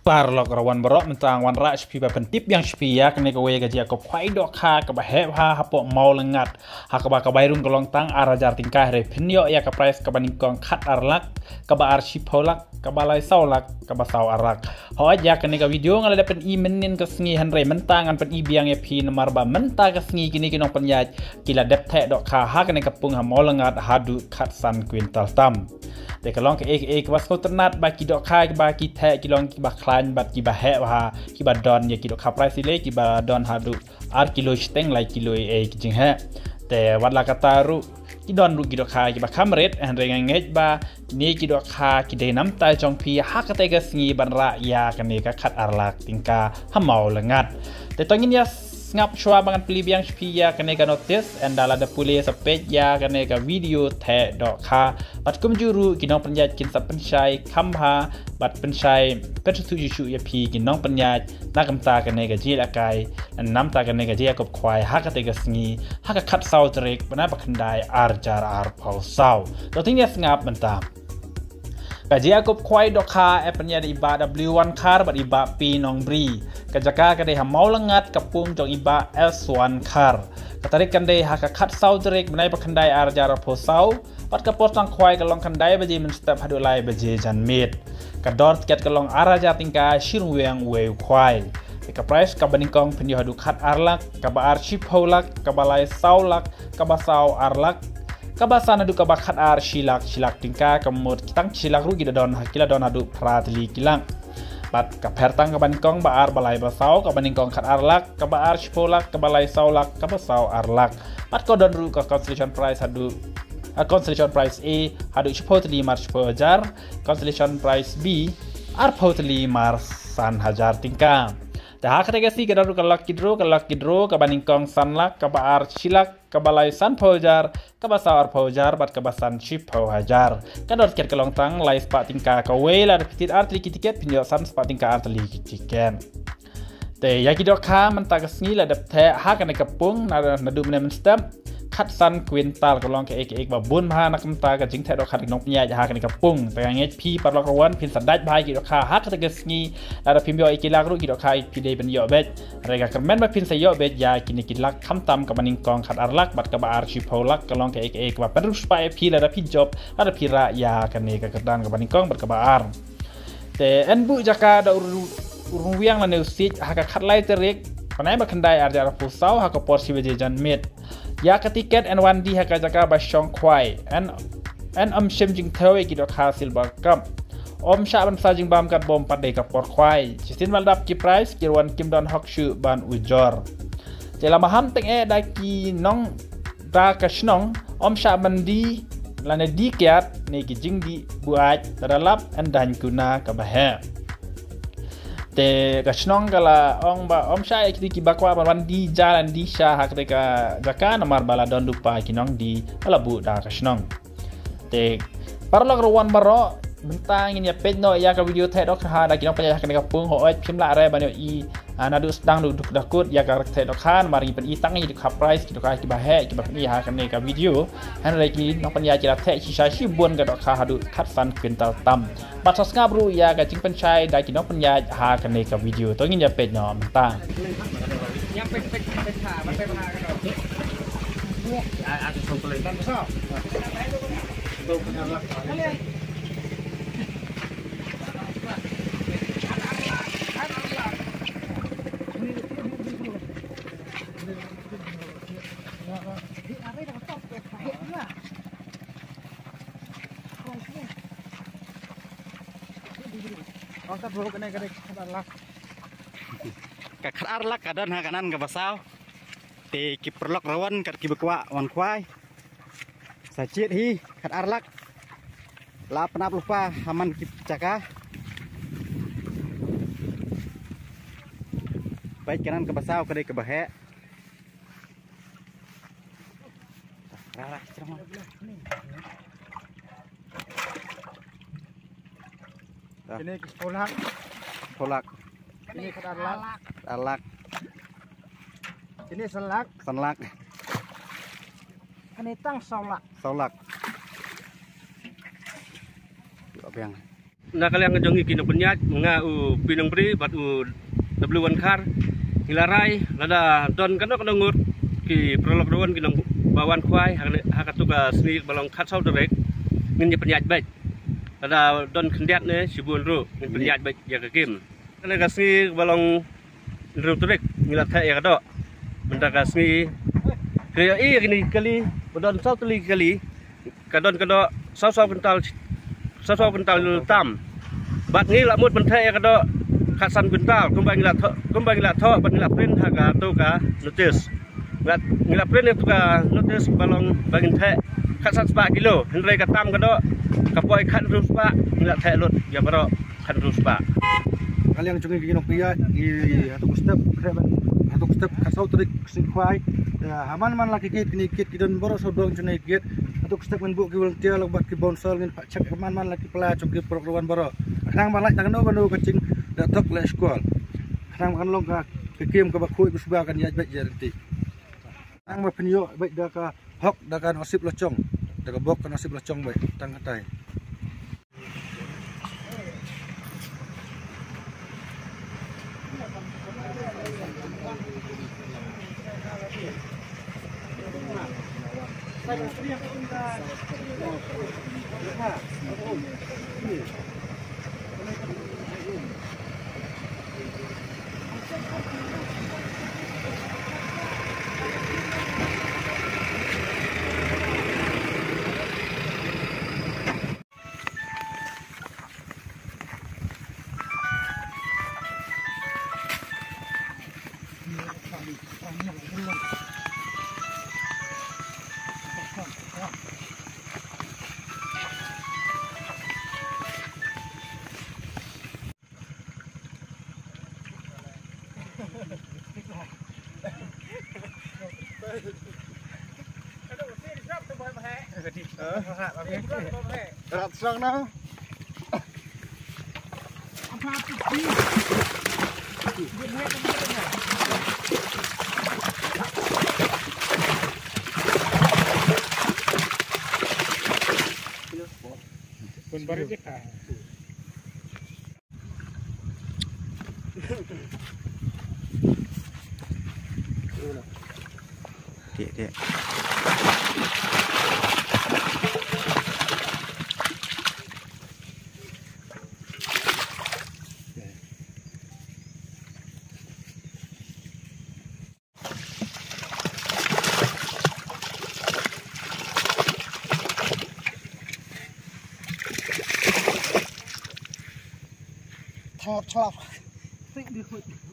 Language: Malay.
Parlok rawan berok mentang wan rak sepi pentip yang sepi ya kene kowe gaji aku kwai dok ha ke bahep ha hapok mau lengat ha ke ba bairun kolong tang arajar tingkah re penyo ya ke price ke baningkong khat arlak ke ba arship holak ke balai saulak ke ba sau arak ho aja kene ke video ngala dapat i menin ke sengi hanre mentang an pen i biang ya pi nomor ba menta ke sengi kini kinong penyaj kila dep tek dok ha kene ke pung ha mau lengat hadu khat san kuintal tam de kalong ke ek was ko ternat ba ki dok khai ba ki the ki long ki ba klan ba ki ba he ha ki ba don ye ki dok kha price le ki ba don hadu ar kilo steng lai kilo ki jing he te wat la kataru ki don ru ki dok kha ki ba kamret en reng ngej ba ni ki dok kha ki de nam tai jong pi ha ka te ga sngi ban ra ya ka ne ka khat arlak tingka ha mau lengat te tongin ya ngap shua bangan pili biang spia kene ka notice andala da puli sepej ya kene ka video the dok kha bat kum juru kinong penjat kin sa pensyai khamha bat pensyai petu ju ya pi kinong penjat na kamta kene ka jil akai nam ta kene ka jia kop khwai ha ka te ga sngi ha ka khat sau trek bana bakhandai arjar ar phau sau to ting ya ngap mentam kaji aku kwai dokha epenya di iba W1 car bat iba pi nong bri kajaka kade ha mau lengat kapung jong iba S1 car katarik kande ha ka khat sau direk benai bakhandai arjar phosau bat kapot sang kwai kalong kandai baje men step hadu lai baje jan mit kador tiket kalong araja tingka shirweng we kwai ka price ka baningkong penyo hadu khat arlak ka ba arship holak ka balai saulak ka ba sau arlak kabasan adu kabakhat ar shilak tingka kemut kitang shilak rugi don hakila don adu pratli kilang bat kapertang kabanikong ba ar balai basau kabaningkong khat arlak kaba ar shipolak kabalai saulak kabasau arlak bat ko don ru ka constellation price adu constellation price A adu shipotli mar shipojar constellation price B ar potli mar san hajar tingka dah kata si kedaru kalak kidro kabaningkong sanlak kabar silak kabalai san pojar kabasar pojar bat kabasan ship hajar kador ket kalong tang lai spa tingka kawela repetit artli tiket pinjo san spa tingka artli tiken te yaki dokha mentag sngi la dap the ha kana kapung nadu men stem khat san kuintal kalong ke ek ba bun ha nak mta ka jing the dok khat nok nya ha kana kapung te nge pi par lok rawan pin sadaj bai ki dokha ha ka te sngi la pim yo ikilak ru ki dokha pi de ben yo bet rega kermen ba pin sa yo bet ya kini kilak kham tam ka maning kong khat arlak bat ka ba ar chi pholak kalong ke ek ba perus pa pi la pi job la pi ra ya kane ka kedan ka maning kong bat ka ba ar te en bu jaka da urung wiang la neusik ha ka khat lai terek panai ba khandai ar jar pusau ha ka por si beje jan met ya ka tiket N1 di haka jaka ba shong kwai en shim jing thewe ki dok hasil ba kam om sha ban sa jing bam kat bom padai ka por kwai sistin mal dap ki price ki wan kim don hok shu ban ujor jela maham teng da ki nong da ka shnong om sha ban di lane di kiat ne ki jing di buat tadalap en dan kuna ka bahe te kasnong kala ong ba om sha ki bakwa ban di jalan di sha hak te ka jaka namar bala don lupa kinong di alabu da kasnong te parlok ruan baro bentang ini page no ya ka video the dok ha da kinong panya ka pung ho oi phimla re ban yo i anadu stang du dakut ya ka the dok han mari pen i tang i ka price ki ka ki ba he ki ba ni ha ka ne ka video han re ki nong panya ki la the chi sha shi bun ka dok ha hadu khat san kwintal tam batas ngabru ya ka jing penchai da ki nong panya ha ka ne ka video to ngin ya page no mentang yang pek haมันเป็นha ka dok aku komplain kan so tu kan Angkat dulu kena khat arlak. Ka khat arlak kadan ha kanan ka basau. Te ki perlok rawan kat ki bekwa wan kwai. Sajit hi khat arlak. La penap lupa haman ki jaka. Baik kanan ke basau kedai ke bahe. Rara cerama. Ini polak. Ini khat arlak. Ini selak. Ini tang saulak. Apa yang? nak kalian ngejongi kini penyat menga pinang beri bat W1 car hilarai lada don kan ngur ki prolog doan kinang bawan kwai hakatuka sni balong khat sau direk ngin penyat baik lada don kendiat ne sibun ru ngin penyat baik ya ke game kalian kasih balong ru direk ngilat ya kado benda kasih kaya ini kali don sau teli kali kadon kado sau kental tam bat ngi lamut benthe kado khasan kental kumbang la tho bat ngila print haga tu ka notice ngat ngila print tu ka notice balong bangin the khasan 4 kilo henry ka tam kado kapoi khat ru spa ngila the lut ya baro khat ru spa kalian cungi kinok pia di atau step kasau trik singkwai haman man laki kit kini kit kidon boros odong cungi kit atau step men buk ki volunteer lo bat ki bonsol ngin pak cek haman man laki pela cungi program baro nang malak tangan do banu kacing datok le sekolah nang kan long ka kekim ka bakui kusba kan ya baik jarenti nang ma penyo baik da ka hok da kan osip locong da ka bok kan osip locong baik tang katai Rat serang na. Pun baru kita. Dek. Thọt chlap. Thích đi khuỵu.